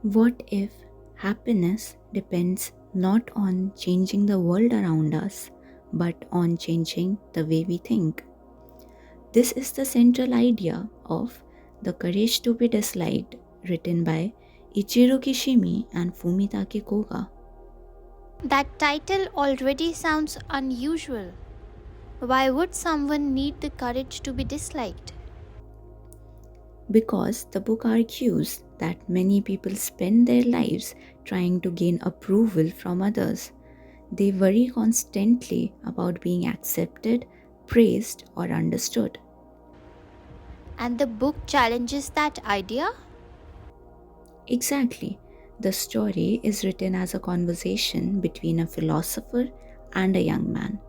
What if happiness depends not on changing the world around us, but on changing the way we think? This is the central idea of The Courage to be Disliked, written by Ichiro Kishimi and Fumitake Koga. That title already sounds unusual. Why would someone need the courage to be disliked? Because the book argues that many people spend their lives trying to gain approval from others. They worry constantly about being accepted, praised, or understood. And the book challenges that idea? Exactly. The story is written as a conversation between a philosopher and a young man.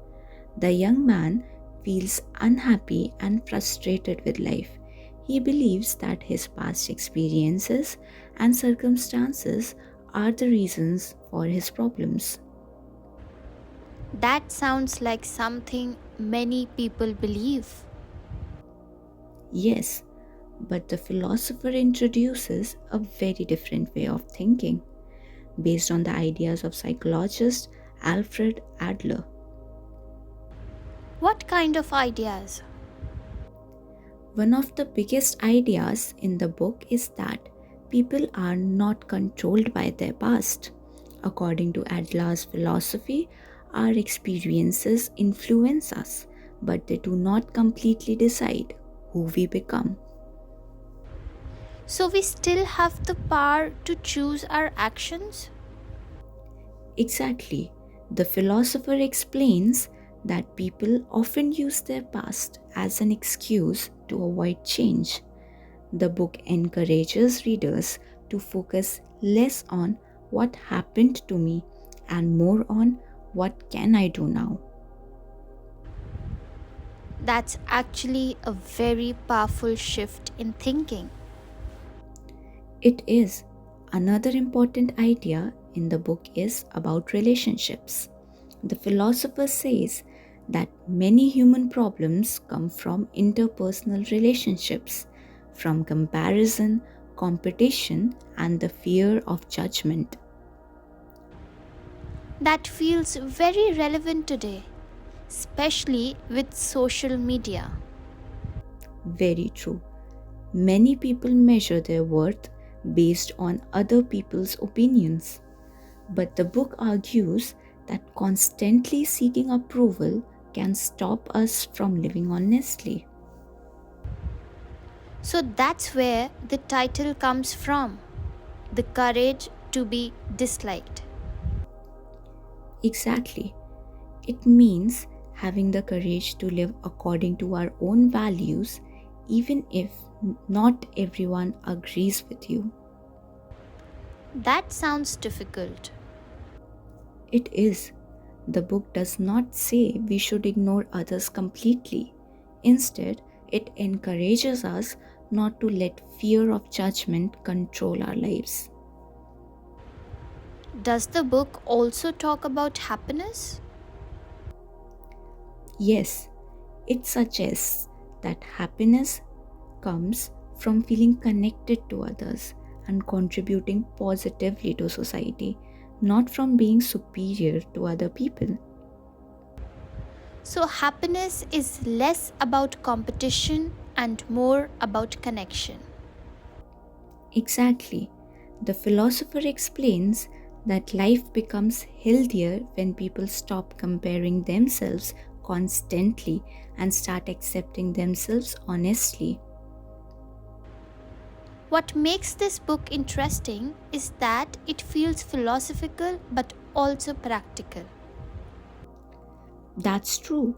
The young man feels unhappy and frustrated with life. He believes that his past experiences and circumstances are the reasons for his problems. That sounds like something many people believe. Yes, but the philosopher introduces a very different way of thinking based on the ideas of psychologist Alfred Adler. What kind of ideas? One of the biggest ideas in the book is that people are not controlled by their past. According to Adler's philosophy, our experiences influence us, but they do not completely decide who we become. So we still have the power to choose our actions? Exactly. The philosopher explains that people often use their past as an excuse to avoid change. The book encourages readers to focus less on what happened to me and more on what can I do now. That's actually a very powerful shift in thinking. It is. Another important idea in the book is about relationships. The philosopher says that many human problems come from interpersonal relationships, from comparison, competition, and the fear of judgment. That feels very relevant today, especially with social media. Very true. Many people measure their worth based on other people's opinions. But the book argues that constantly seeking approval can stop us from living honestly. So that's where the title comes from, the courage to be disliked. Exactly. It means having the courage to live according to our own values, even if not everyone agrees with you. That sounds difficult. It is. The book does not say we should ignore others completely. Instead, it encourages us not to let fear of judgment control our lives. Does the book also talk about happiness? Yes, it suggests that happiness comes from feeling connected to others and contributing positively to society, not from being superior to other people. So, happiness is less about competition and more about connection. Exactly. The philosopher explains that life becomes healthier when people stop comparing themselves constantly and start accepting themselves honestly. What makes this book interesting is that it feels philosophical but also practical. That's true.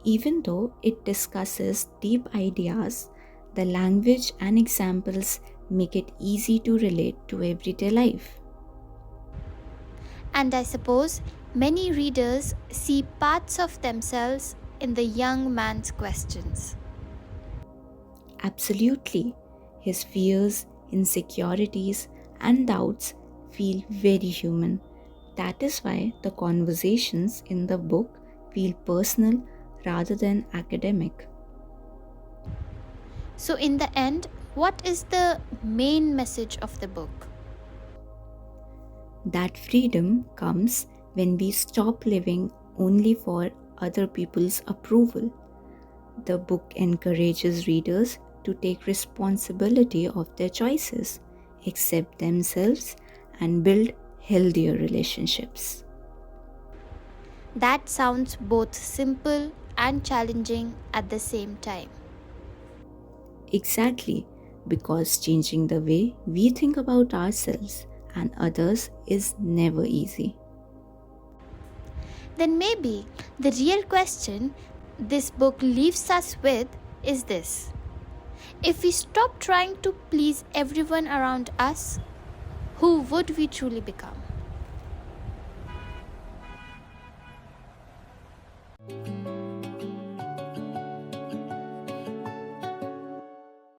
Even though it discusses deep ideas, the language and examples make it easy to relate to everyday life. And I suppose many readers see parts of themselves in the young man's questions. Absolutely. His fears, insecurities, and doubts feel very human. That is why the conversations in the book feel personal rather than academic. So, in the end, what is the main message of the book? That freedom comes when we stop living only for other people's approval. The book encourages readers to take responsibility of their choices, accept themselves, and build healthier relationships. That sounds both simple and challenging at the same time. Exactly, because changing the way we think about ourselves and others is never easy. Then maybe the real question this book leaves us with is this: if we stop trying to please everyone around us, who would we truly become?